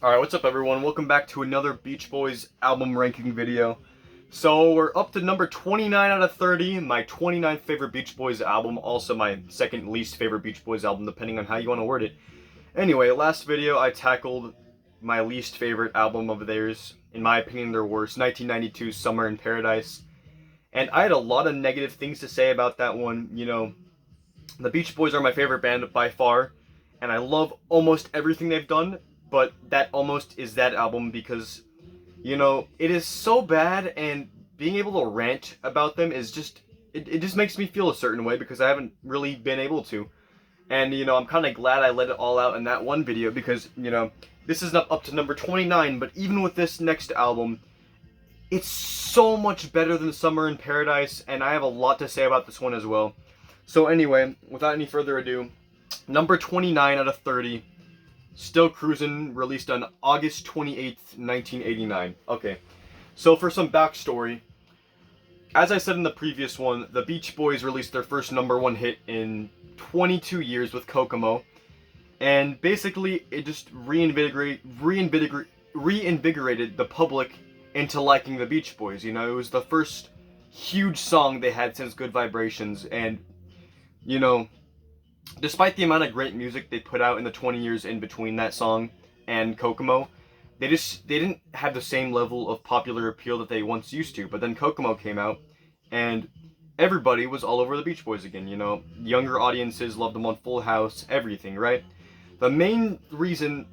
Alright, what's up everyone? Welcome back to another Beach Boys album ranking video. So we're up to number 29 out of 30, my 29th favorite Beach Boys album, also my second least favorite Beach Boys album, depending on how you want to word it. Anyway, last video I tackled my least favorite album of theirs, in my opinion their worst, 1992's Summer in Paradise. And I had a lot of negative things to say about that one. You know, the Beach Boys are my favorite band by far, and I love almost everything they've done. But that almost is that album because, you know, it is so bad, and being able to rant about them is just, it just makes me feel a certain way because I haven't really been able to. And, you know, I'm kind of glad I let it all out in that one video because, you know, this is up to number 29, but even with this next album, it's so much better than Summer in Paradise, and I have a lot to say about this one as well. So anyway, without any further ado, number 29 out of 30, Still Cruisin, released on August 28th, 1989. Okay, so for some backstory, as I said in the previous one, the Beach Boys released their first #1 hit in 22 years with Kokomo, and basically it just reinvigorated the public into liking the Beach Boys. You know, it was the first huge song they had since Good Vibrations, and, you know, despite the amount of great music they put out in the 20 years in between that song and Kokomo, they didn't have the same level of popular appeal that they once used to. But then Kokomo came out, and everybody was all over the Beach Boys again, you know. Younger audiences loved them on Full House, everything, right? The main reason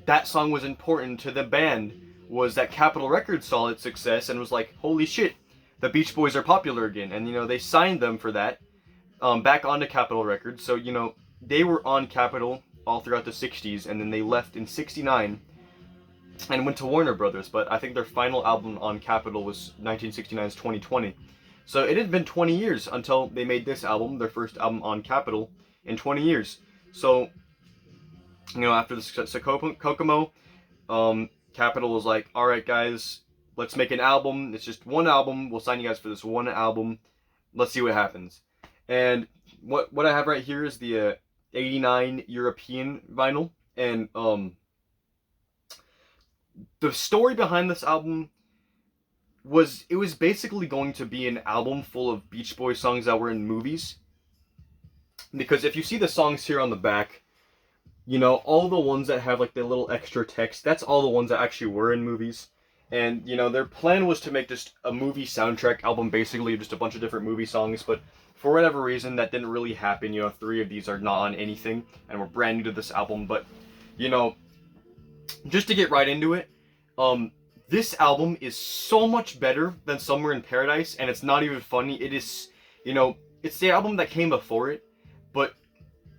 that song was important to the band was that Capitol Records saw its success and was like, holy shit, the Beach Boys are popular again. And, you know, they signed them for that. Back onto Capitol Records, so, you know, they were on Capitol all throughout the 60s, and then they left in 69 and went to Warner Brothers, but I think their final album on Capitol was 1969's 2020. So it had been 20 years until they made this album, their first album on Capitol, in 20 years. So, you know, after the success of Kokomo, Capitol was like, alright guys, let's make an album, it's just one album, we'll sign you guys for this one album, let's see what happens. And what I have right here is the 89 European vinyl, and the story behind this album was, it was basically going to be an album full of Beach Boys songs that were in movies. Because if you see the songs here on the back, you know, all the ones that have like the little extra text, that's all the ones that actually were in movies. And, you know, their plan was to make just a movie soundtrack album, basically just a bunch of different movie songs, but for whatever reason, that didn't really happen. You know, 3 of these are not on anything, and we're brand new to this album. But, you know, just to get right into it, this album is so much better than Summer in Paradise, and it's not even funny. It is, you know, it's the album that came before it, but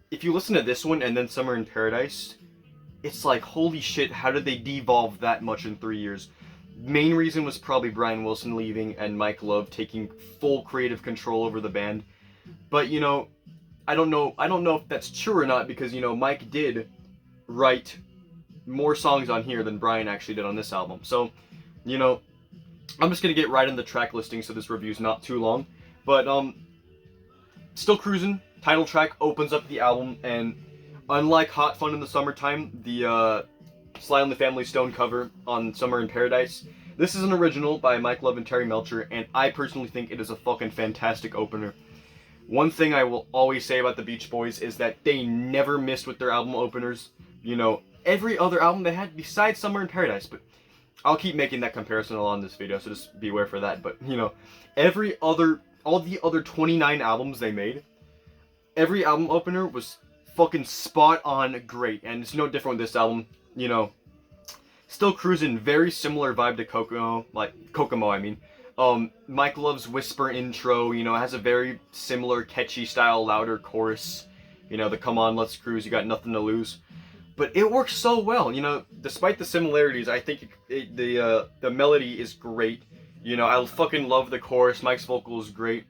if you listen to this one and then Summer in Paradise, it's like, holy shit, how did they devolve that much in 3 years? Main reason was probably Brian Wilson leaving and Mike Love taking full creative control over the band. But, you know, I don't know if that's true or not, because, you know, Mike did write more songs on here than Brian actually did on this album. So, you know, I'm just gonna get right into the track listing so this review's not too long. But Still Cruisin', title track, opens up the album, and unlike Hot Fun in the Summertime, the Sly and the Family Stone cover on Summer in Paradise, this is an original by Mike Love and Terry Melcher, and I personally think it is a fucking fantastic opener. One thing I will always say about the Beach Boys is that they never missed with their album openers. You know, every other album they had besides Summer in Paradise, but I'll keep making that comparison along this video, so just beware for that. But, you know, all the other 29 albums they made, every album opener was fucking spot on great, and it's no different with this album. You know, Still Cruisin', very similar vibe to Kokomo, I mean. Mike Love's whisper intro, you know, has a very similar catchy style, louder chorus. You know, the come on, let's cruise, you got nothing to lose. But it works so well, you know, despite the similarities, I think the melody is great. You know, I fucking love the chorus, Mike's vocal is great.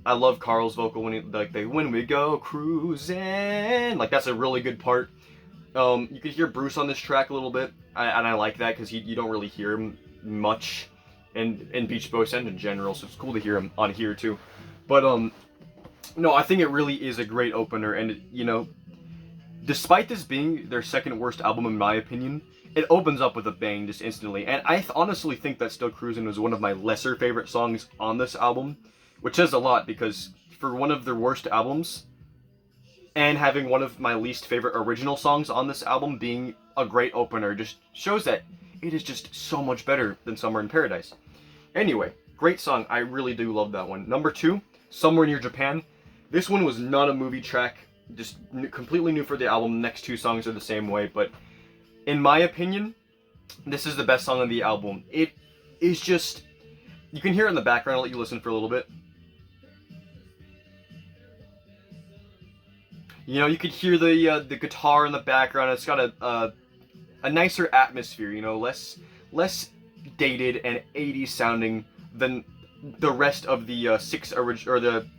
I love Carl's vocal when he, like, when we go cruising, like, that's a really good part. You can hear Bruce on this track a little bit, and I like that because you don't really hear him much in Beach Boys and in general, so it's cool to hear him on here too. But no, I think it really is a great opener, and you know, despite this being their second worst album in my opinion, it opens up with a bang just instantly. And I honestly think that Still Cruisin' was one of my lesser favorite songs on this album, which says a lot because for one of their worst albums, and having one of my least favorite original songs on this album being a great opener just shows that it is just so much better than Summer in Paradise. Anyway, great song. I really do love that one. Number 2, Somewhere Near Japan. This one was not a movie track, just completely new for the album. The next 2 songs are the same way, but in my opinion, this is the best song on the album. It is just, you can hear it in the background. I'll let you listen for a little bit. You know, you could hear the guitar in the background. It's got a nicer atmosphere. You know, less dated and 80s sounding than the rest of the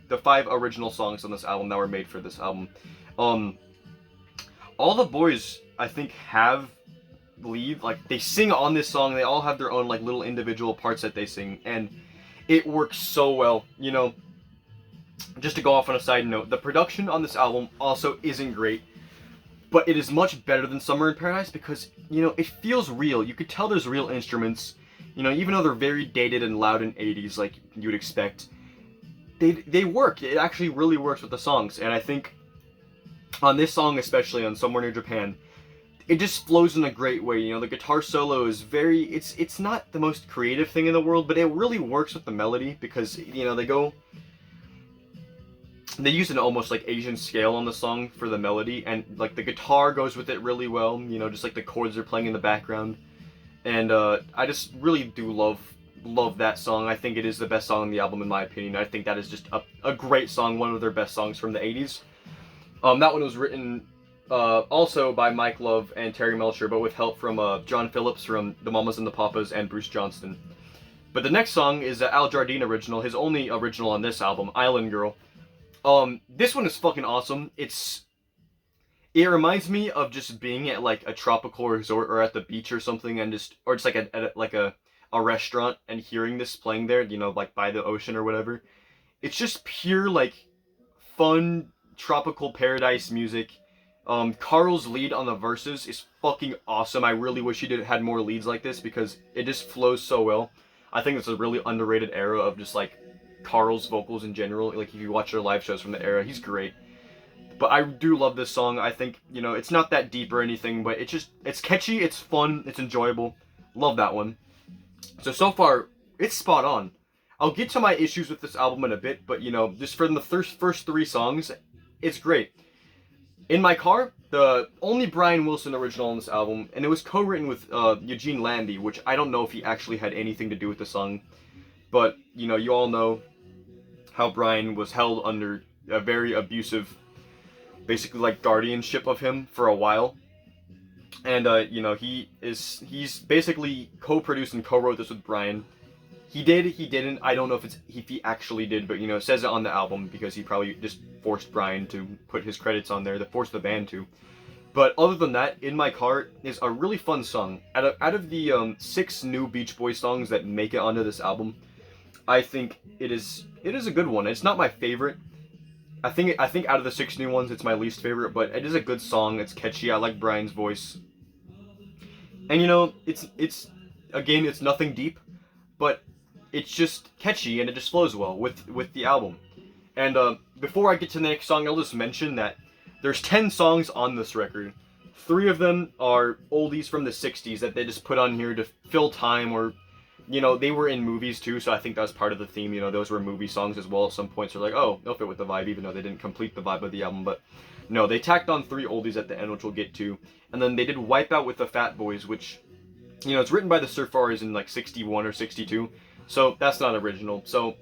the 5 original songs on this album that were made for this album. All the boys, I think, have lead, like, they sing on this song. They all have their own, like, little individual parts that they sing, and it works so well. You know, just to go off on a side note, the production on this album also isn't great, but it is much better than Summer in Paradise because, you know, it feels real. You could tell there's real instruments, you know, even though they're very dated and loud in 80s like you would expect. They work. It actually really works with the songs, and I think on this song, especially on Somewhere Near Japan, it just flows in a great way. You know, the guitar solo is very, it's not the most creative thing in the world, but it really works with the melody because, you know, they use an almost like Asian scale on the song for the melody, and like the guitar goes with it really well, you know, just like the chords are playing in the background. And I just really do love that song. I think it is the best song on the album in my opinion. I think that is just a great song, one of their best songs from the 80s. That one was written also by Mike Love and Terry Melcher, but with help from John Phillips from The Mamas and the Papas and Bruce Johnston. But the next song is Al Jardine original, his only original on this album, Island Girl. This one is fucking awesome. It reminds me of just being at like a tropical resort or at the beach or something, and just like a restaurant and hearing this playing there, you know, like by the ocean or whatever. It's just pure like fun tropical paradise music. Carl's lead on the verses is fucking awesome. I really wish he had more leads like this because it just flows so well. I think it's a really underrated era of just like Carl's vocals in general. Like if you watch their live shows from the era, he's great. But I do love this song. I think, you know, it's not that deep or anything, but it's catchy, it's fun, it's enjoyable. Love that one. So far, it's spot on. I'll get to my issues with this album in a bit, but, you know, just from the first 3 songs, it's great. In My Car, the only Brian Wilson original on this album, and it was co-written with Eugene Landy, which I don't know if he actually had anything to do with the song. But, you know, you all know how Brian was held under a very abusive, basically like guardianship of him for a while. And, you know, he's basically co-produced and co-wrote this with Brian. He didn't, I don't know if he actually did, but, you know, it says it on the album because he probably just forced Brian to put his credits on there, to force the band to. But other than that, In My Car is a really fun song. Out of the 6 new Beach Boys songs that make it onto this album, I think it is a good one. It's not my favorite. I think out of the 6 new ones, it's my least favorite, but it is a good song. It's catchy. I like Brian's voice. And, you know, it's again, it's nothing deep, but it's just catchy and it just flows well with the album. And before I get to the next song, I'll just mention that there's 10 songs on this record. 3 of them are oldies from the 60s that they just put on here to fill time, or, you know, they were in movies too, so I think that was part of the theme. You know, those were movie songs as well at some points. They're like, oh, they'll fit with the vibe, even though they didn't complete the vibe of the album. But no, they tacked on 3 oldies at the end, which we'll get to. And then they did Wipeout with the Fat Boys, which, you know, it's written by the Surfars in like 61 or 62. So that's not original. So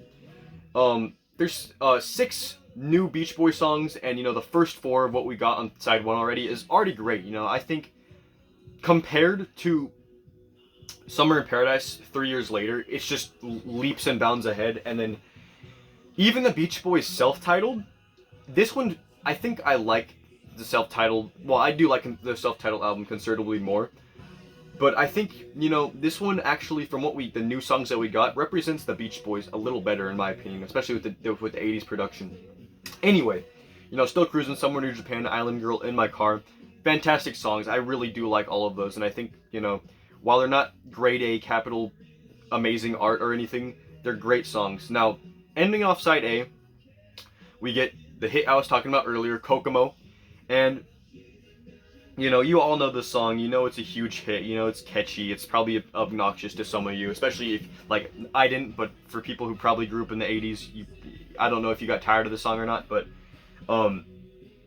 there's 6 new Beach Boy songs, and, you know, the first 4 of what we got on side 1 already is already great. You know, I think compared to Summer in Paradise 3 years later, it's just leaps and bounds ahead. And then even the Beach Boys self-titled, this one, I think I like the self-titled, well, I do like the self-titled album considerably more. But I think, you know, this one actually, from the new songs that we got, represents the Beach Boys a little better in my opinion, especially with the 80s production. Anyway, you know, Still Cruisin', Somewhere Near Japan, Island Girl, In My Car. fantastic songs. I really do like all of those, and I think, you know, while they're not grade A capital amazing art or anything, they're great songs. Now, ending off side A, we get the hit I was talking about earlier, Kokomo, and you know, you all know this song. You know it's a huge hit. You know it's catchy. It's probably obnoxious to some of you, especially if, like, I didn't, but for people who probably grew up in the 80s, I don't know if you got tired of the song or not, but um,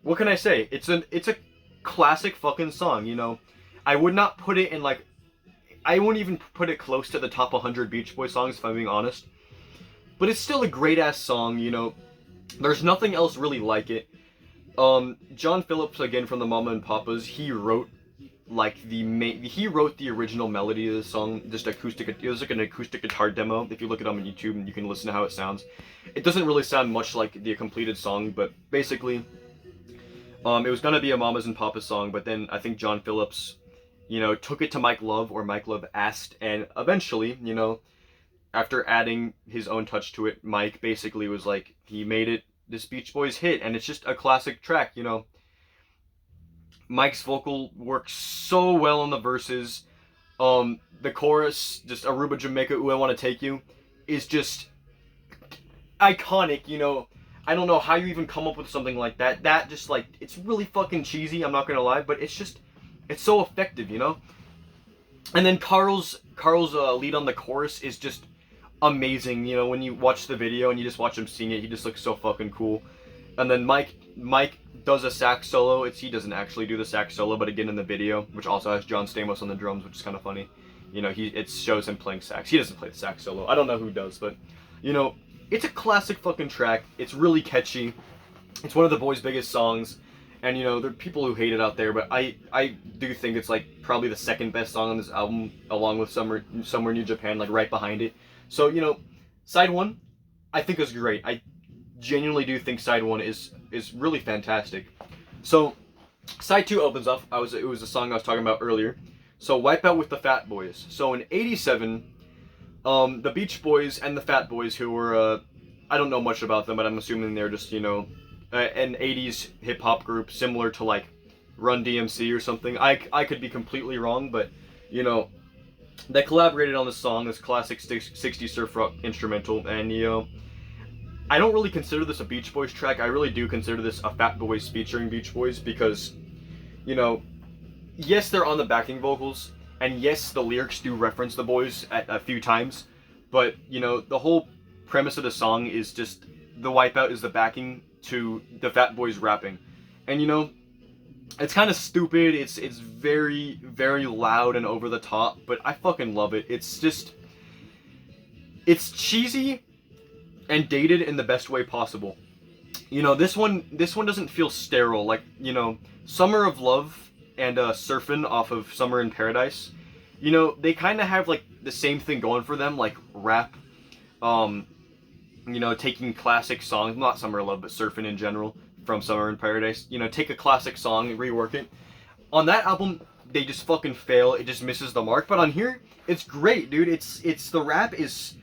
what can I say? It's a classic fucking song, you know. I would not put it in, like, I wouldn't even put it close to the top 100 Beach Boys songs, if I'm being honest. But it's still a great ass song, you know. There's nothing else really like it. John Phillips, again from the Mama and Papas, he wrote he wrote the original melody of the song, just acoustic. It was like an acoustic guitar demo. If you look it up on YouTube, and you can listen to how it sounds. It doesn't really sound much like the completed song, but basically, it was gonna be a Mamas and Papas song, but then I think John Phillips, you know, took it to Mike Love, or Mike Love asked, and eventually, you know, after adding his own touch to it, Mike basically was like, he made it this Beach Boys hit, and it's just a classic track, you know. Mike's vocal works so well on the verses. The chorus, just Aruba, Jamaica, ooh, I wanna take you, is just iconic, you know. I don't know how you even come up with something like that. That just, like, it's really fucking cheesy, I'm not gonna lie, but it's just, it's so effective, you know. And then Carl's lead on the chorus is just amazing, you know. When you watch the video and you just watch him sing it, he just looks so fucking cool. And then Mike does a sax solo. He doesn't actually do the sax solo, but again in the video, which also has John Stamos on the drums, which is kind of funny. You know, it shows him playing sax. He doesn't play the sax solo. I don't know who does, but you know, it's a classic fucking track. It's really catchy. It's one of the Boys' biggest songs, and you know, there are people who hate it out there, but I do think it's like probably the second best song on this album, along with Somewhere Near Japan, like right behind it. So, you know, side one, I think is great. I genuinely do think side one is really fantastic. So, side two opens up. It was a song I was talking about earlier. So, Wipe Out with the Fat Boys. So, in '87, the Beach Boys and the Fat Boys, who were, I don't know much about them, but I'm assuming they're just, you know, an 80s hip-hop group similar to, like, Run DMC or something. I could be completely wrong, but, you know, they collaborated on this song, this classic 60s surf rock instrumental, and, you know, I don't really consider this a Beach Boys track. I really do consider this a Fat Boys featuring Beach Boys, because, you know, yes, they're on the backing vocals, and yes, the lyrics do reference the Boys at a few times, but, you know, the whole premise of the song is just the Wipeout is the backing to the Fat Boys rapping. And, you know, it's kind of stupid. It's very, very loud and over the top, but I fucking love it. It's just, it's cheesy and dated in the best way possible. You know, this one doesn't feel sterile. Like, you know, Summer of Love and Surfin' off of Summer in Paradise, you know, they kind of have like the same thing going for them, like rap, you know, taking classic songs, not Summer of Love, but Surfin' in general, from Summer in Paradise, you know, take a classic song and rework it. On that album, they just fucking fail. It just misses the mark. But on here, it's great, dude. It's the rap is,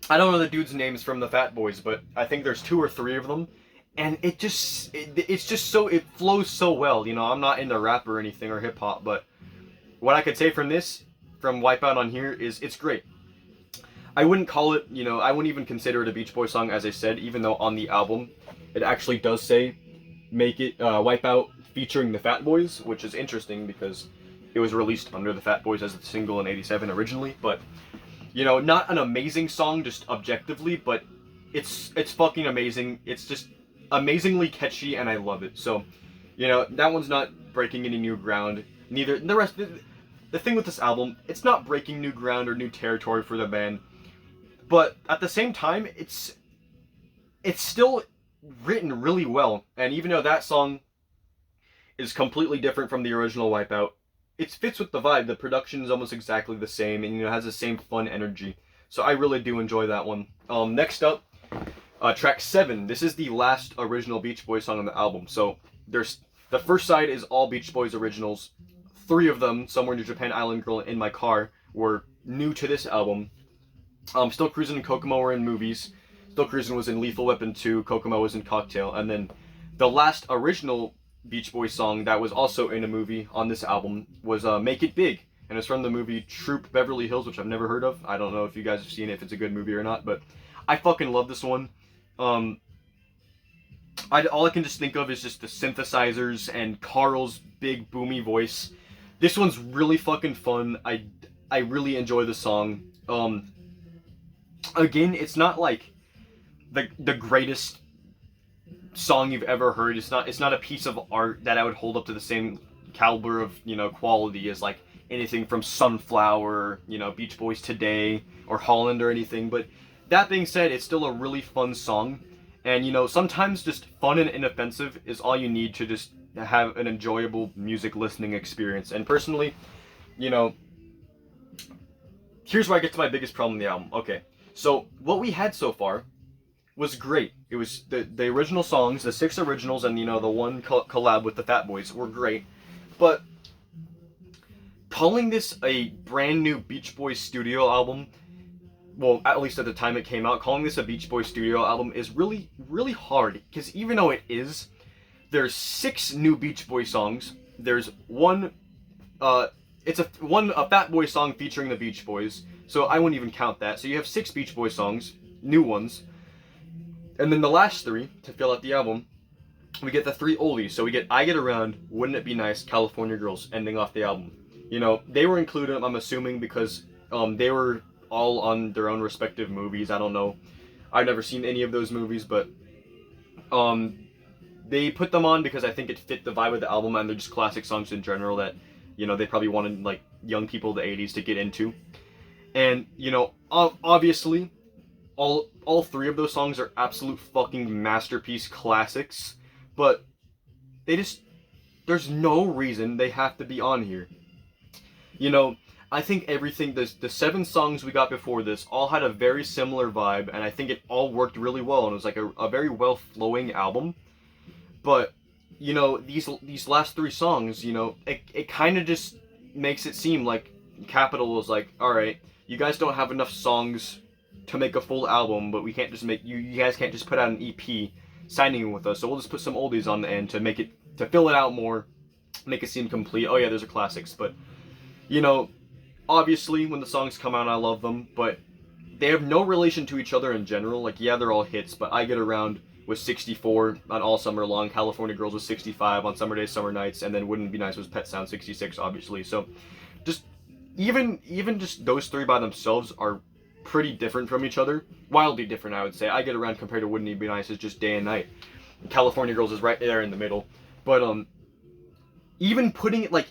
I don't know the dude's names from the Fat Boys, but I think there's 2 or 3 of them, and it's just so, it flows so well. You know, I'm not into rap or anything or hip hop, but what I could say from Wipeout on here is it's great. I wouldn't call it, you know, I wouldn't even consider it a Beach Boys song, as I said, even though on the album it actually does say make it Wipeout featuring the Fat Boys, which is interesting because it was released under the Fat Boys as a single in '87 originally. But, you know, not an amazing song just objectively, but it's fucking amazing. It's just amazingly catchy, and I love it. So, you know, that one's not breaking any new ground. Neither the rest. The thing with this album, it's not breaking new ground or new territory for the band, but at the same time, it's still written really well. And even though that song is completely different from the original Wipeout, it fits with the vibe. The production is almost exactly the same, and, you know, has the same fun energy. So I really do enjoy that one. Next up, track 7. This is the last original Beach Boys song on the album. So there's the first side is all Beach Boys originals. 3 of them, Somewhere Near Japan, Island Girl, In My Car, were new to this album. Still Cruisin' and Kokomo were in movies. Still Cruisin' was in Lethal Weapon 2, Kokomo was in Cocktail, and then the last original Beach Boys song that was also in a movie on this album was Make It Big. And it's from the movie Troop Beverly Hills, which I've never heard of. I don't know if you guys have seen it, if it's a good movie or not, but I fucking love this one. Um, all I can just think of is just the synthesizers and Carl's big boomy voice. This one's really fucking fun. I really enjoy the song. Again, it's not like the greatest song you've ever heard. It's not a piece of art that I would hold up to the same caliber of, quality as like anything from Sunflower, Beach Boys Today or Holland or anything. But that being said, it's still a really fun song. And sometimes just fun and inoffensive is all you need to just have an enjoyable music listening experience. And personally, here's where I get to my biggest problem with the album. Okay, so what we had so far was great. It was the original songs, the 6 originals, and the one collab with the Fat Boys were great. But calling this a brand new Beach Boys studio album, well, at least at the time it came out, calling this a Beach Boys studio album is really, really hard. Because even though it is, there's 6 new Beach Boys songs. There's one, it's a Fat Boy song featuring the Beach Boys. So I wouldn't even count that. So you have 6 Beach Boys songs, new ones. And then the last 3, to fill out the album, we get the 3 oldies. So we get I Get Around, Wouldn't It Be Nice, California Girls, ending off the album. They were included, I'm assuming, because they were all on their own respective movies. I don't know. I've never seen any of those movies, but they put them on because I think it fit the vibe of the album, and they're just classic songs in general that, they probably wanted, like, young people of the 80s to get into. And, obviously, all 3 of those songs are absolute fucking masterpiece classics, but there's no reason they have to be on here. I think everything, the 7 songs we got before this all had a very similar vibe, and I think it all worked really well, and it was like a very well-flowing album. But, these last 3 songs, it kind of just makes it seem like Capitol was like, alright, you guys don't have enough songs to make a full album, but we can't just make, you guys can't just put out an EP signing with us, so we'll just put some oldies on the end to fill it out more, make it seem complete. Oh yeah, those are classics, but, obviously, when the songs come out, I love them, but they have no relation to each other in general. Like, yeah, they're all hits, but I Get Around was 64 on All Summer Long, California Girls was 65 on Summer Days, Summer Nights, and then Wouldn't It Be Nice was Pet Sound 66, obviously. So, just, even just those 3 by themselves are pretty different from each other. Wildly different, I would say. I Get Around compared to Wouldn't It Be Nice is just day and night. California Girls is right there in the middle. But, even putting it, like,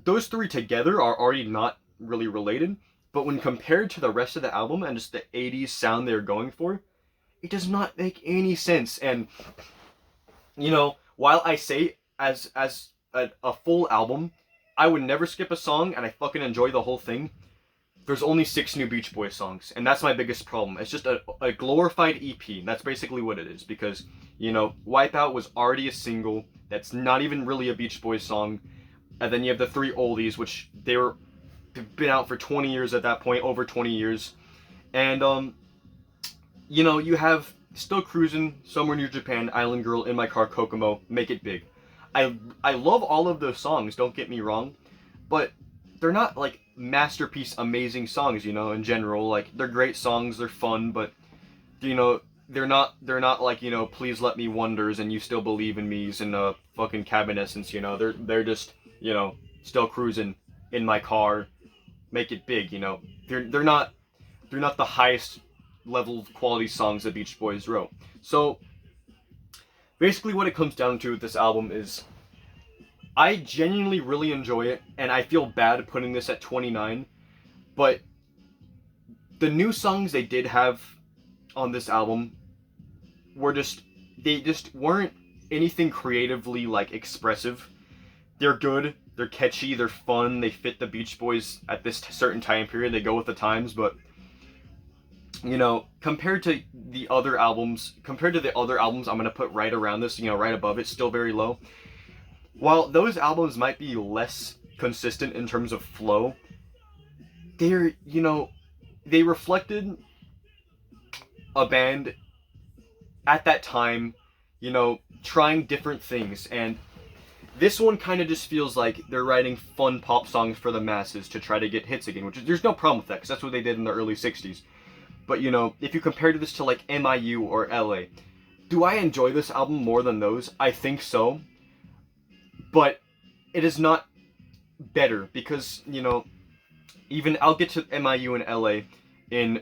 those 3 together are already not really related, but when compared to the rest of the album and just the 80s sound they're going for, it does not make any sense. And while I say as a full album, I would never skip a song and I fucking enjoy the whole thing, there's only 6 new Beach Boys songs, and that's my biggest problem. It's just a glorified EP. That's basically what it is, because Wipeout was already a single that's not even really a Beach Boys song. And then you have the 3 oldies, which they've been out for 20 years at that point, over 20 years. And, you have Still Cruisin', Somewhere Near Japan, Island Girl, In My Car, Kokomo, Make It Big. I love all of those songs, don't get me wrong, but they're not, like, masterpiece amazing songs, in general. Like, they're great songs, they're fun, but, they're not like, Please Let Me Wonders and You Still Believe in Me's and fucking Cabinescence, they're just, Still Cruisin', In My Car, Make It Big, they're not the highest level of quality songs that Beach Boys wrote. So basically what it comes down to with this album is I genuinely really enjoy it, and I feel bad putting this at 29, but the new songs they did have on this album they just weren't anything creatively, like, expressive. They're good, they're catchy, they're fun, they fit the Beach Boys at this certain time period, they go with the times, but, compared to the other albums I'm gonna put right around this, right above it, still very low. While those albums might be less consistent in terms of flow, they reflected a band at that time, trying different things, and This one kind of just feels like they're writing fun pop songs for the masses to try to get hits again, which is, there's no problem with that, because that's what they did in the early 60s. But, you know, if you compare this to, like, MIU or LA, do I enjoy this album more than those? I think so. But it is not better, because, you know, even I'll get to MIU and LA in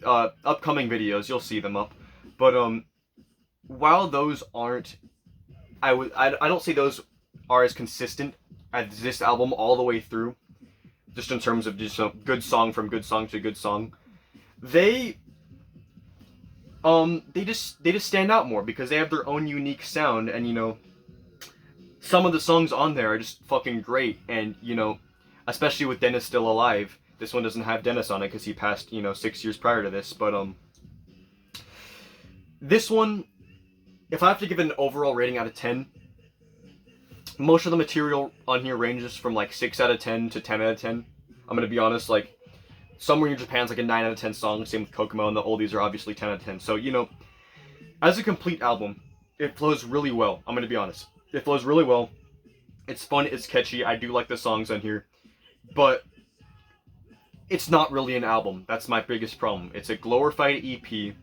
upcoming videos. You'll see them up. But while those aren't, I don't say those are as consistent as this album all the way through, just in terms of just a good song from good song to good song. They just stand out more because they have their own unique sound, and you know, some of the songs on there are just fucking great. And you know, especially with Dennis still alive, this one doesn't have Dennis on it because he passed, you know, 6 years prior to this. But this one, if I have to give it an overall rating out of 10, most of the material on here ranges from like 6 out of 10 to 10 out of 10. I'm gonna be honest, like, Somewhere in Japan's like a 9 out of 10 song, same with Kokomo, and the oldies are obviously 10 out of 10. So, you know, as a complete album, it flows really well. I'm gonna be honest. It flows really well. It's fun, it's catchy, I do like the songs on here. But it's not really an album. That's my biggest problem. It's a glorified EP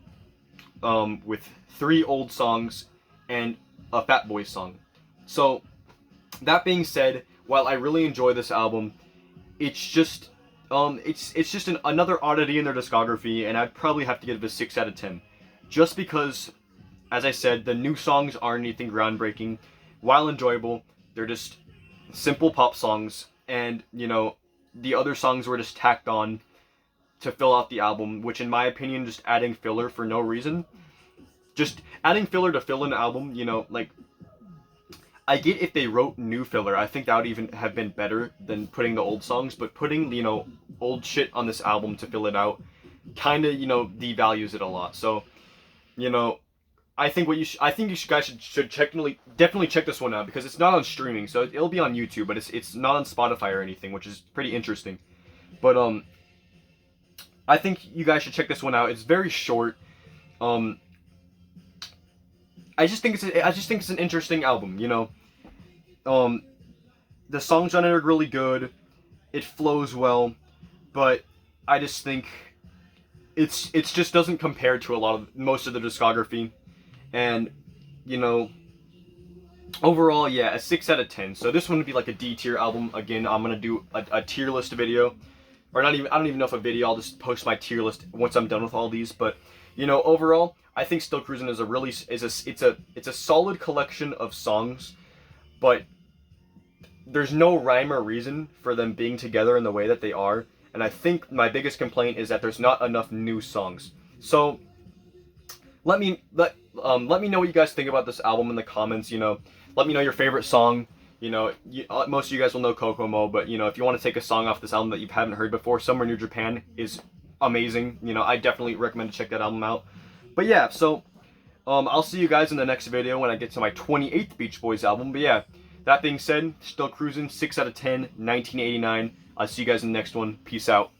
with 3 old songs and a Fat Boy song. So, that being said, while I really enjoy this album, it's just another oddity in their discography, and I'd probably have to give it a 6 out of 10. Just because, as I said, the new songs aren't anything groundbreaking. While enjoyable, they're just simple pop songs, and, you know, the other songs were just tacked on to fill out the album, which in my opinion, just adding filler for no reason. Just adding filler to fill an album, you know, like, I get if they wrote new filler, I think that would even have been better than putting the old songs, but putting, you know, old shit on this album to fill it out kind of, you know, devalues it a lot. So, you know, I think you guys should definitely check this one out, because it's not on streaming, so it'll be on YouTube, but it's not on Spotify or anything, which is pretty interesting. But I think you guys should check this one out. It's very short. I just think it's an interesting album, you know. The songs on it are really good. It flows well, but I just think it's just doesn't compare to most of the discography. And, you know, overall, yeah, a 6 out of 10. So this one would be like a D tier album. Again, I'm gonna do a tier list video, or not even, I don't even know if a video. I'll just post my tier list once I'm done with all these. But, you know, overall, I think Still Cruisin' it's a solid collection of songs, but there's no rhyme or reason for them being together in the way that they are. And I think my biggest complaint is that there's not enough new songs. So let me know what you guys think about this album in the comments. You know, let me know your favorite song. You know, most of you guys will know Kokomo, but you know, if you want to take a song off this album that you haven't heard before, Somewhere Near Japan is amazing. You know, I definitely recommend to check that album out. But yeah, so I'll see you guys in the next video when I get to my 28th Beach Boys album. But yeah, that being said, Still Cruisin', 6 out of 10, 1989. I'll see you guys in the next one. Peace out.